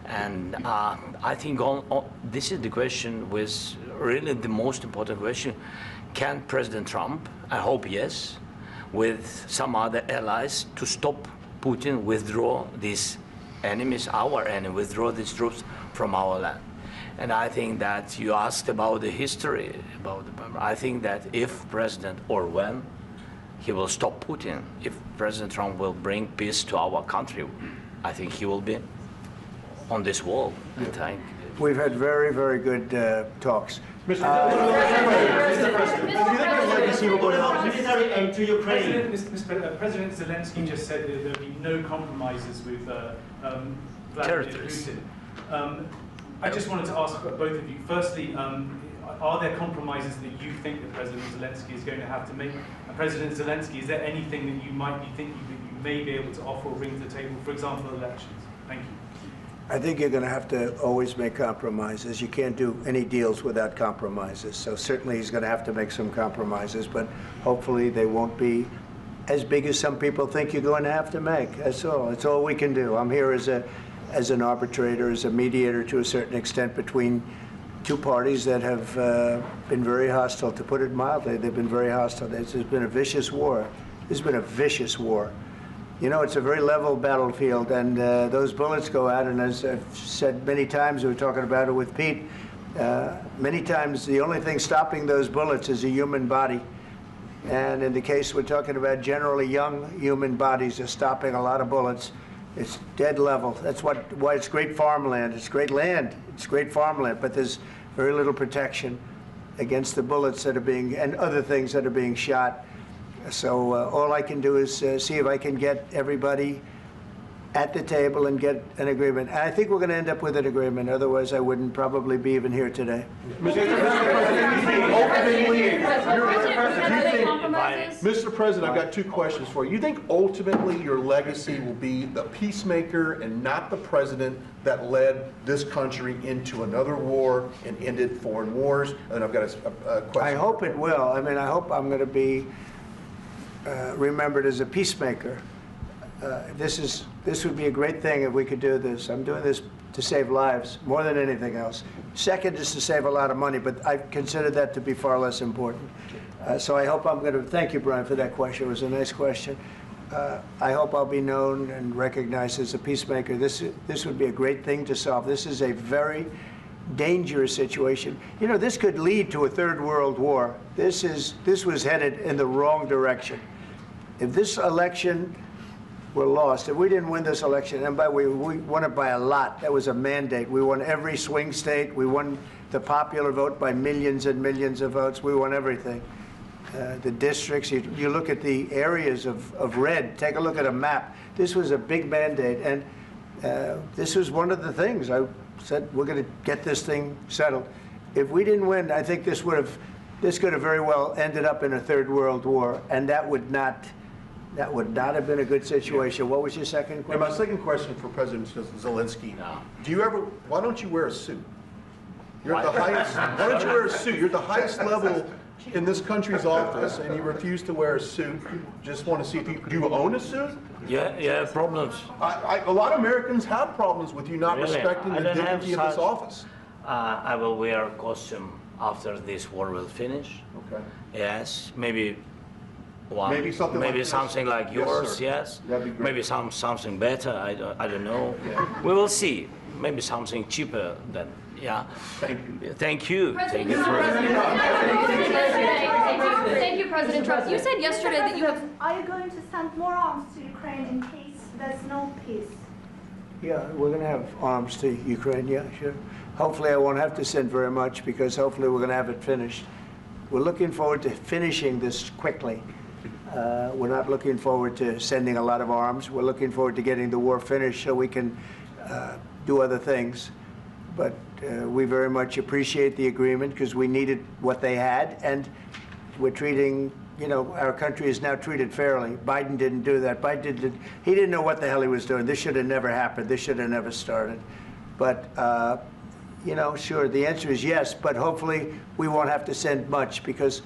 E: And I think this is the question, with really the most important question. Can President Trump, I hope yes, with some other allies, to stop Putin, withdraw these enemies, our enemy, withdraw these troops from our land? And I think that you asked about the history, I think that if President, or when, he will stop Putin, if President Trump will bring peace to our country, I think he will be on this wall. Yeah.
C: We've had very, very good talks.
A: Mr.
B: Military aid to Ukraine.
A: President Zelenskyy just said that there will be no compromises with Vladimir Putin. I just wanted to ask both of you, firstly, are there compromises that you think that President Zelenskyy is going to have to make? And President Zelenskyy, is there anything that you might be thinking that you may be able to offer or bring to the table, for example, elections? Thank you.
C: I think you're going to have to always make compromises. You can't do any deals without compromises. So certainly he's going to have to make some compromises, but hopefully they won't be as big as some people think you're going to have to make. That's all. That's all we can do. I'm here as an arbitrator, as a mediator to a certain extent between two parties that have been very hostile, to put it mildly. They've been very hostile. There's been a vicious war. There's been a vicious war. You know, it's a very level battlefield, and those bullets go out, and as I've said many times, we were talking about it with Pete, many times the only thing stopping those bullets is a human body. And in the case we're talking about, generally young human bodies are stopping a lot of bullets. It's dead level. That's why it's great farmland. It's great land. It's great farmland, but there's very little protection against the bullets that are being, and other things that are being shot. So all I can do is see if I can get everybody at the table and get an agreement. And I think we're going to end up with an agreement. Otherwise, I wouldn't probably be even here today.
J: Mr. President, I've got two questions for you. You think ultimately your legacy will be the peacemaker and not the president that led this country into another war and ended foreign wars? And I've got a question.
C: I hope it will. I mean, I hope I'm going to be remembered as a peacemaker. This would be a great thing if we could do this. I'm doing this to save lives more than anything else. Second is to save a lot of money, but I consider that to be far less important. So I hope I'm going to, thank you, Brian, for that question. It was a nice question. I hope I'll be known and recognized as a peacemaker. This would be a great thing to solve. This is a very dangerous situation. You know, this could lead to a third world war. This was headed in the wrong direction. If this election were lost, if we didn't win this election, and by the way, we won it by a lot. That was a mandate. We won every swing state. We won the popular vote by millions and millions of votes. We won everything. The districts, you look at the areas of red, take a look at a map. This was a big mandate, and this was one of the things. I said, we're going to get this thing settled. If we didn't win, I think this could have very well ended up in a third world war, and that would not have been a good situation. What was your second question?
J: And my second question for President Zelenskyy. No. Why don't you wear a suit? You're at the highest, why don't you wear a suit? You're at the highest level in this country's office, and you refuse to wear a suit. Just want to see if do you own a suit?
E: Yeah, problems.
J: A lot of Americans have problems with you not respecting the dignity of this office.
E: I will wear a costume after this war will finish.
J: Okay.
E: Yes, maybe one.
J: Maybe something
E: like yours. Yes.
J: That'd be great.
E: Maybe something better. I don't know.
J: Yeah.
E: We will see. Maybe something cheaper than. Yeah.
J: Thank you.
E: Thank you.
K: Thank you, President Trump. You said yesterday that you have.
F: Are you going to send more arms to Ukraine in case there's no peace?
C: Yeah, we're going to have arms to Ukraine, yeah, sure. Hopefully I won't have to send very much, because hopefully we're going to have it finished. We're looking forward to finishing this quickly. We're not looking forward to sending a lot of arms. We're looking forward to getting the war finished so we can do other things. But we very much appreciate the agreement, because we needed what they had, and we're treating, you know, our country is now treated fairly. Biden didn't do that. He didn't know what the hell he was doing. This should have never happened. This should have never started. But, you know, sure, the answer is yes, but hopefully we won't have to send much, because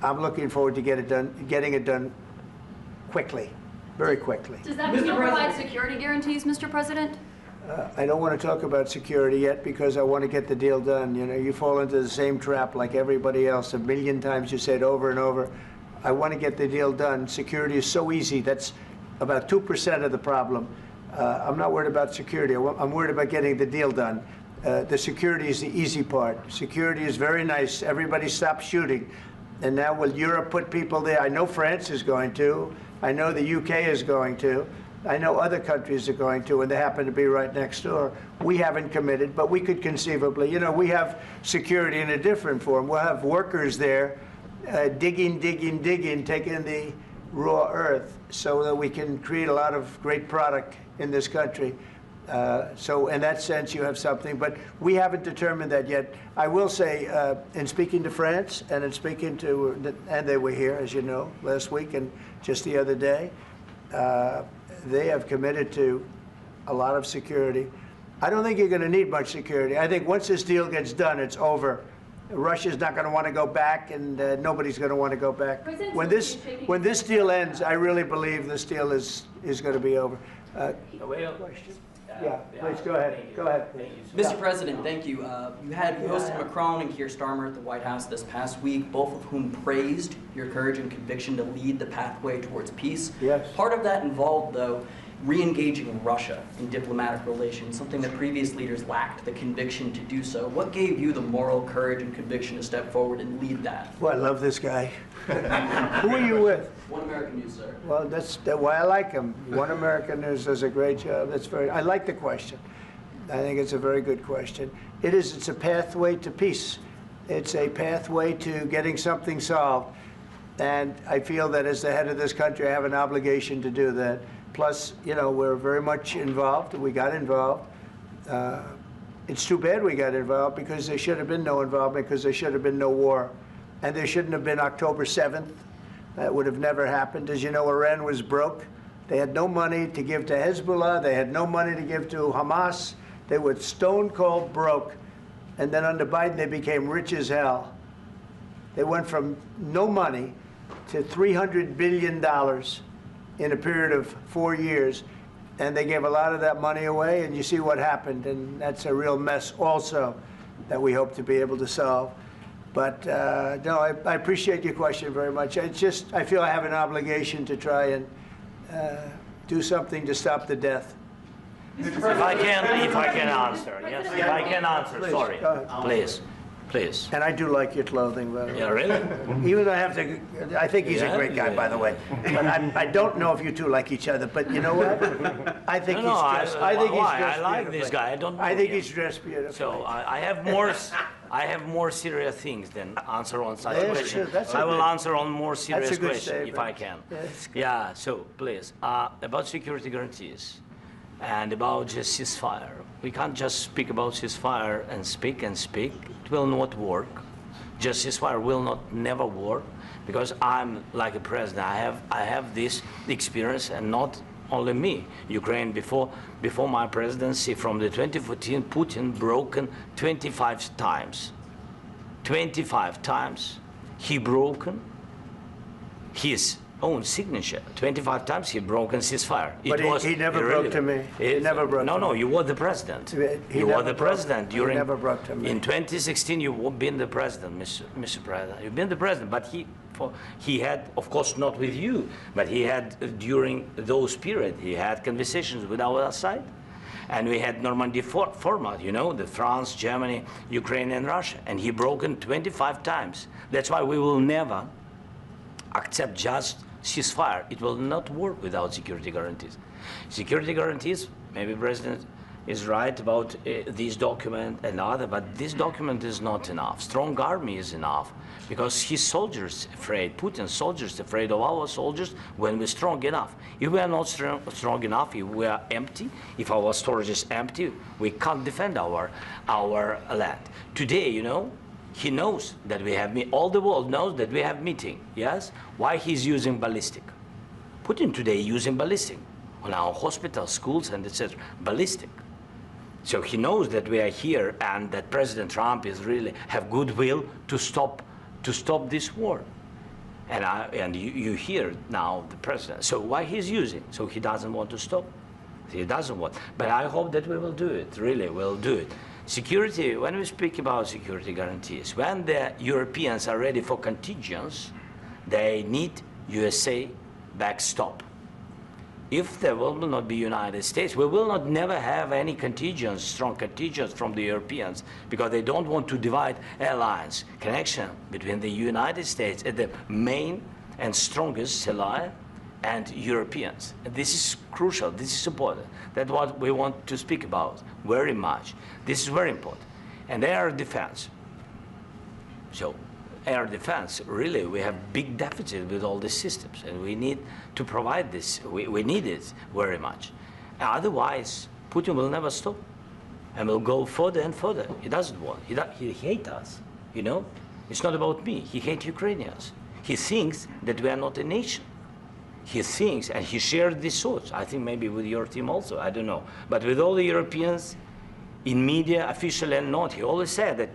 C: I'm looking forward to getting it done quickly, very quickly.
K: Does that mean you'll provide security guarantees, Mr. President?
C: I don't want to talk about security yet, because I want to get the deal done. You know, you fall into the same trap like everybody else. A million times you say it over and over. I want to get the deal done. Security is so easy. That's about 2% of the problem. I'm not worried about security. I'm worried about getting the deal done. The security is the easy part. Security is very nice. Everybody stops shooting. And now will Europe put people there? I know France is going to. I know the UK is going to. I know other countries are going to, and they happen to be right next door. We haven't committed, but we could conceivably. You know, we have security in a different form. We'll have workers there digging, taking the raw earth so that we can create a lot of great product in this country. So in that sense, you have something, but we haven't determined that yet. I will say, in speaking to France and in speaking to, and they were here, as you know, last week and just the other day, they have committed to a lot of security. I don't think you're going to need much security. I think once this deal gets done, it's over. Russia's not going to want to go back, and nobody's going to want to go back. When this deal ends, I really believe this deal is going to be over. Question? Yeah, please go ahead. Go ahead.
L: Mr. President, thank you. You hosted Macron and Keir Starmer at the White House this past week, both of whom praised your courage and conviction to lead the pathway towards peace.
C: Yes.
L: Part of that involved, though, re-engaging Russia in diplomatic relations, something that previous leaders lacked the conviction to do so. What gave you the moral courage and conviction to step forward and lead that?
C: Well, I love this guy. Who are you with?
L: One American News, sir.
C: Well, that's why I like him. One American News does a great job. I like the question. I think it's a very good question. It's a pathway to peace. It's a pathway to getting something solved. And I feel that as the head of this country, I have an obligation to do that. Plus, you know, we're very much involved. We got involved. It's too bad we got involved because there should have been no involvement, because there should have been no war. And there shouldn't have been October 7th. That would have never happened. As you know, Iran was broke. They had no money to give to Hezbollah. They had no money to give to Hamas. They were stone cold broke. And then under Biden, they became rich as hell. They went from no money to $300 billion in a period of 4 years. And they gave a lot of that money away, and you see what happened. And that's a real mess also that we hope to be able to solve. But no, I appreciate your question very much. It's just, I feel I have an obligation to try and do something to stop the death.
E: If I can answer, yes, if I can answer,
C: Please,
E: sorry, please, please.
C: And I do like your clothing, by the way.
E: Yeah, really?
C: Even though I have to, I think he's a great guy,
E: Yeah.
C: by the way. But I don't know if you two like each other, but you know what? I think he's dressed. I think he's dressed
E: I like
C: beautifully.
E: this guy. I don't know
C: I think
E: him.
C: he's dressed beautifully.
E: So I have more. I have more serious things than answer on such
C: Yes,
E: questions.
C: sure, that's
E: I
C: a
E: will
C: good-
E: answer on more serious
C: good
E: questions if I
C: statement.
E: can.
C: Yes.
E: Yeah. So please, about security guarantees and about just ceasefire. We can't just speak about ceasefire and speak and speak. It will not work. Just ceasefire will not never work because I'm like a president. I have this experience, and not only me. Ukraine before my presidency, from the 2014, Putin broken 25 times. 25 times he broken his own signature. 25 times he broken ceasefire.
C: But he never broke to me. He never broke to me.
E: No, you were the president. You were the president during.
C: He never broke to me.
E: In 2016, you've been the president, Mr. President. You've been the president, but he had, of course, not with you, but he had during those period, he had conversations with our side. And we had Normandy format, you know, the France, Germany, Ukraine, and Russia. And he broken 25 times. That's why we will never accept just ceasefire. It will not work without security guarantees. Security guarantees, maybe President is right about this document and other, but this document is not enough. Strong army is enough because his soldiers afraid, Putin's soldiers afraid of our soldiers when we're strong enough. If we are not strong enough, if we are empty, if our storage is empty, we can't defend our land. Today, you know, he knows that we have, all the world knows that we have meeting, yes? Why he's using ballistic? Putin today using ballistic on our hospitals, schools, and etc. Ballistic. So he knows that we are here and that President Trump is really have goodwill to stop this war. And you hear now the president. So why he's using? So he doesn't want to stop. He doesn't want. But I hope that we will do it. Really, we'll do it. Security, when we speak about security guarantees, when the Europeans are ready for contingents, they need USA backstop. If there will not be United States, we will not never have any contingents, strong contingents from the Europeans, because they don't want to divide alliance, connection between the United States and the main and strongest ally and Europeans. And this is crucial, this is important. That's what we want to speak about very much. This is very important. And air defense. So air defense, really, we have big deficit with all these systems, and we need to provide this. We need it very much. Otherwise, Putin will never stop and will go further and further. He doesn't want. He hates us, you know? It's not about me. He hates Ukrainians. He thinks that we are not a nation. He thinks, and he shared these thoughts, I think maybe with your team also, I don't know. But with all the Europeans, in media, official and not, he always said that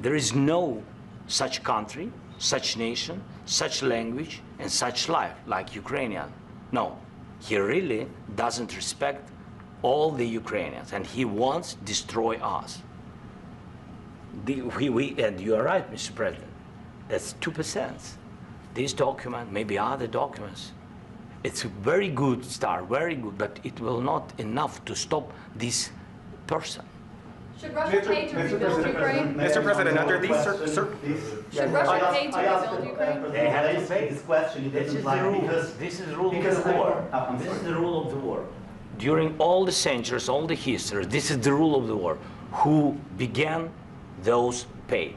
E: there is no such country, such nation, such language, and such life like Ukrainian. No, he really doesn't respect all the Ukrainians, and he wants to destroy us. And you are right, Mr. President, that's 2%. This document, maybe other documents, it's a very good start, very good, but it will not enough to stop this person.
K: Should Russia pay to rebuild Ukraine?
G: Mr. President, under these
K: Should Russia pay to rebuild Ukraine?
E: They have to pay.
B: This question, it doesn't like because
E: This is the rule of the war. This is the rule of the war. During all the centuries, all the history, this is the rule of the war. Who began, those pay.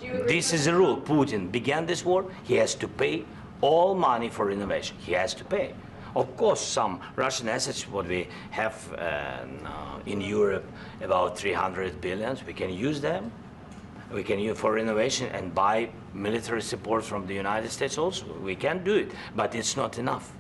K: Do you agree
E: This
K: with
E: is the rule. Putin began this war. He has to pay all money for innovation. He has to pay. Of course, some Russian assets, what we have in Europe, about 300 billions, we can use them. We can use for innovation and buy military support from the United States also. We can do it, but it's not enough.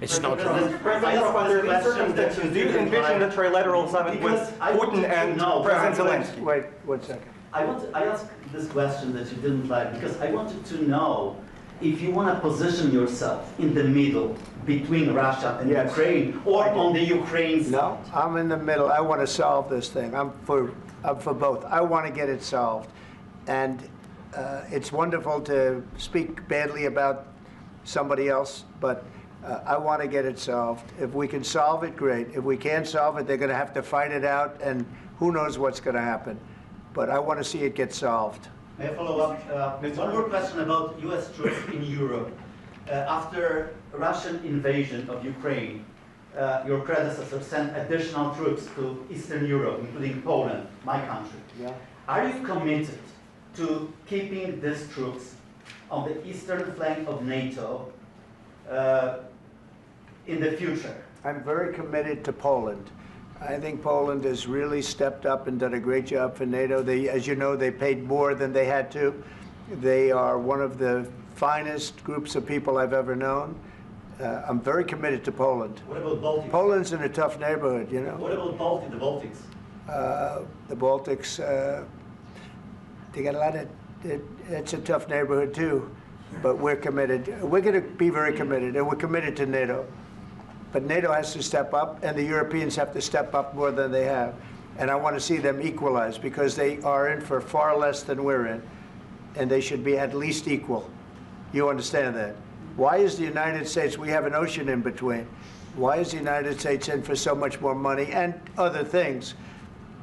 E: It's not enough.
G: President, under these circumstances, do you envision a trilateral summit with Putin and President Zelenskyy?
C: Wait 1 second.
B: I asked this question that you didn't like because I wanted to know if you want to position yourself in the middle between Russia and
C: Yes.
B: Ukraine or on the Ukraine side.
C: No, I'm in the middle. I want to solve this thing. I'm for both. I want to get it solved. And it's wonderful to speak badly about somebody else, but I want to get it solved. If we can solve it, great. If we can't solve it, they're going to have to fight it out, and who knows what's going to happen. But I want to see it get solved.
B: May I follow up? One more question about U.S. troops in Europe. After Russian invasion of Ukraine, your predecessor sent additional troops to Eastern Europe, including Poland, my country.
C: Yeah.
B: Are you committed to keeping these troops on the eastern flank of NATO in the future?
C: I'm very committed to Poland. I think Poland has really stepped up and done a great job for NATO. They, as you know, they paid more than they had to. They are one of the finest groups of people I've ever known. I'm very committed to Poland.
B: What about Baltics?
C: Poland's in a tough neighborhood, you know.
B: What about the Baltics?
C: The Baltics, they got a lot of, it's a tough neighborhood too, but we're committed. We're going to be very committed, and we're committed to NATO. But NATO has to step up, and the Europeans have to step up more than they have. And I want to see them equalize, because they are in for far less than we're in, and they should be at least equal. You understand that? Why is the United States, we have an ocean in between, why is the United States in for so much more money and other things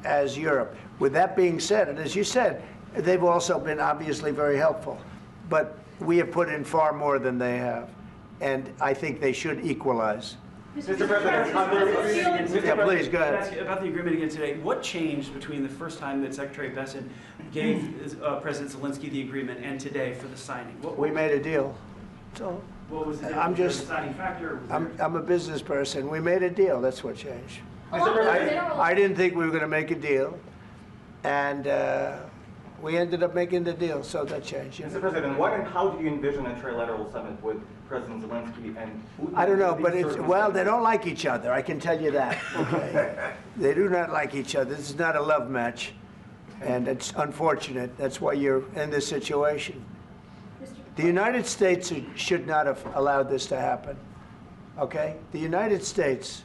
C: as Europe? With that being said, and as you said, they've also been obviously very helpful, but we have put in far more than they have, and I think they should equalize.
G: Mr. President,
C: Yeah, please, go ahead.
H: Ask you about the agreement again today. What changed between the first time that Secretary Bessent gave President Zelenskyy the agreement and today for the signing?
C: We made a deal. So
H: What was the
C: I'm just,
H: deciding factor?
C: I'm a business person. We made a deal. That's what changed.
G: Mr. President,
C: I didn't think we were going to make a deal, and we ended up making the deal, so that changed. You know?
G: Mr. President, when and how do you envision a trilateral summit with President Zelenskyy and Putin?
C: I don't know,
G: in
C: but
G: these
C: it's, well,
G: circumstances?
C: they don't like each other, I can tell you that. Okay? They do not like each other. This is not a love match, and it's unfortunate. That's why you're in this situation. The United States should not have allowed this to happen, okay? The United States,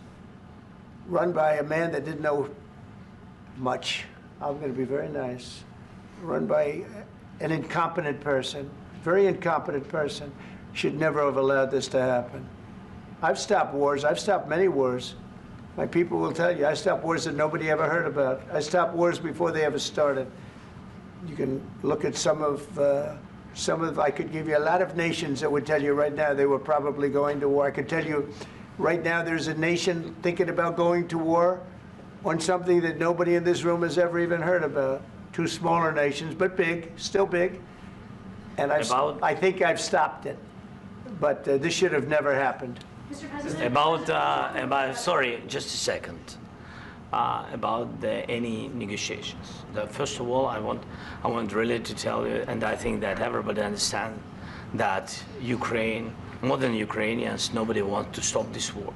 C: run by a man that didn't know much, I'm going to be very nice, run by an incompetent person, very incompetent person, should never have allowed this to happen. I've stopped wars. I've stopped many wars. My people will tell you, I stopped wars that nobody ever heard about. I stopped wars before they ever started. You can look at some of, I could give you a lot of nations that would tell you right now they were probably going to war. I could tell you right now there's a nation thinking about going to war on something that nobody in this room has ever even heard about. Two smaller nations, but big, still big. And I think I've stopped it. But this should have never happened.
F: Mr. President,
E: About sorry, just a second. About any negotiations. First of all, I want really to tell you, and I think that everybody understands that Ukraine, modern Ukrainians, nobody wants to stop this war.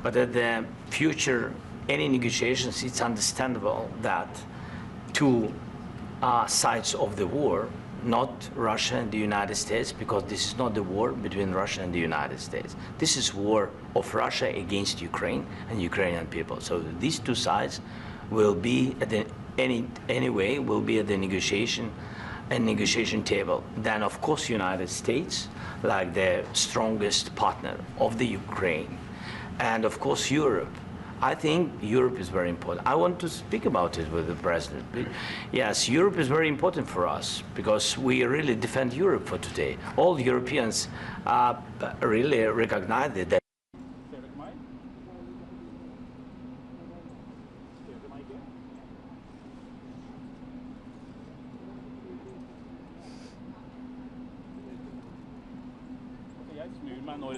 E: But at the future, any negotiations, it's understandable that two sides of the war, not Russia and the United States, because this is not the war between Russia and the United States. This is war of Russia against Ukraine and Ukrainian people. So these two sides will be at the, anyway will be at the negotiation table. Then of course United States, like the strongest partner of the Ukraine, and of course Europe. I think Europe is very important. I want to speak about it with the president. Yes, Europe is very important for us because we really defend Europe for today. All Europeans really recognize that.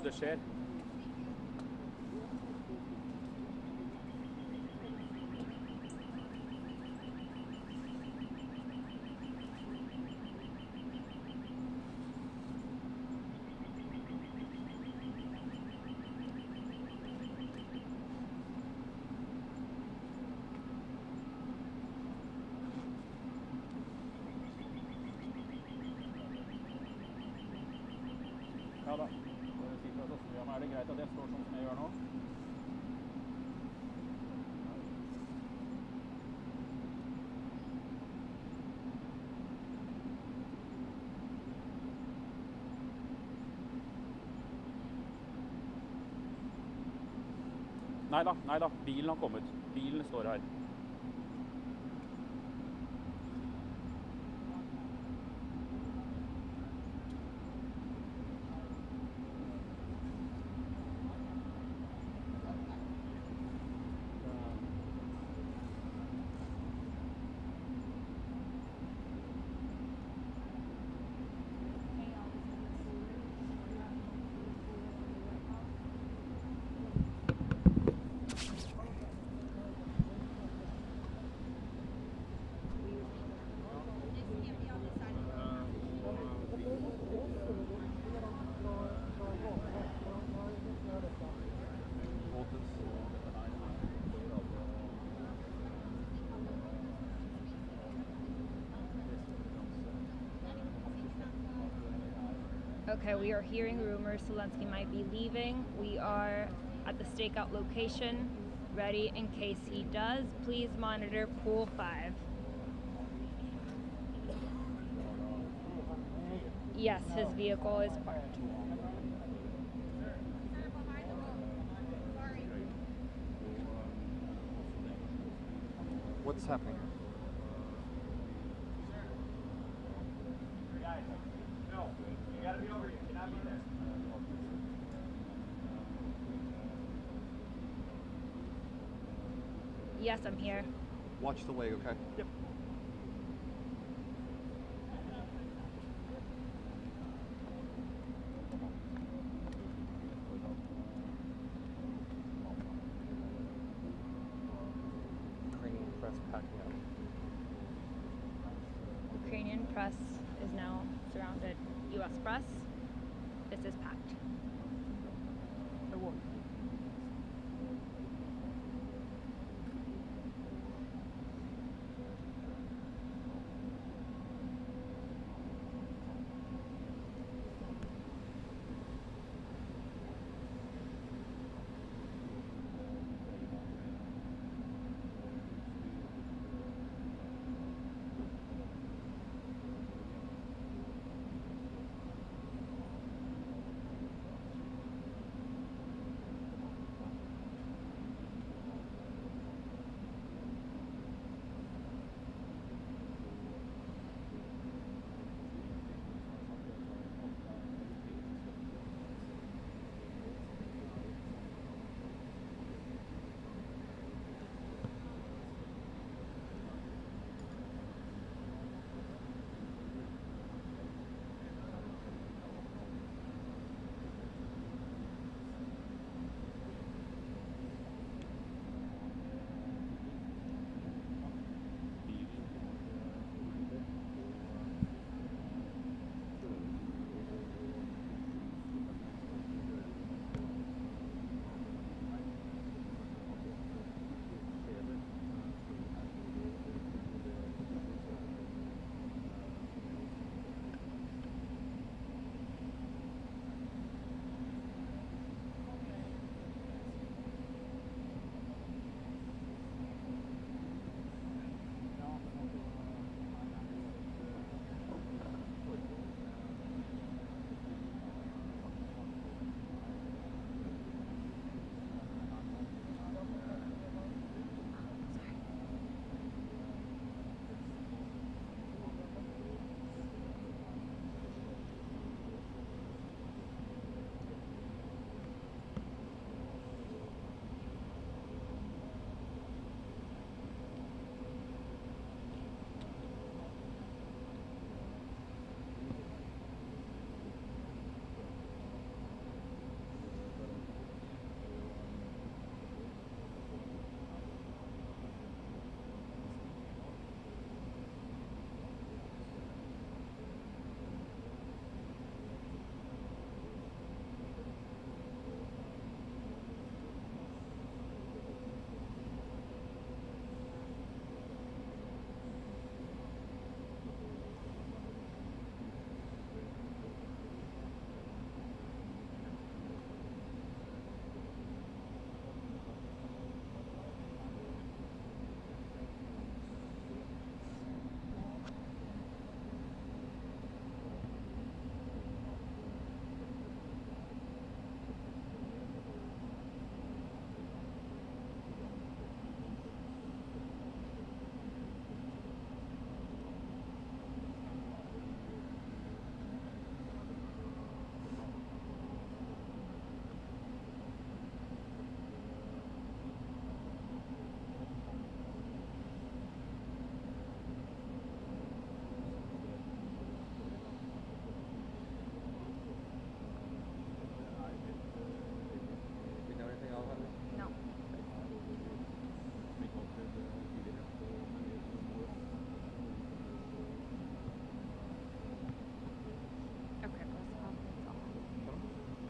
M: det skjer. Ja da, det sitter og sånn. Er det greit at jeg står sånn som jeg gjør nå? Nei da, bilen har kommet. Bilen står her.
N: Okay, we are hearing rumors Zelenskyy might be leaving. We are at the stakeout location, ready in case he does. Please monitor pool 5. Yes, his vehicle is parked.
M: What's happening?
A: No, you gotta be over here. You cannot be there.
N: Yes, I'm here.
M: Watch the way, okay?
A: Yep.
M: Ukrainian press packing up.
N: Ukrainian press is now surrounded. U.S. press, this is packed.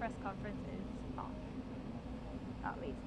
N: press conference is off. That leads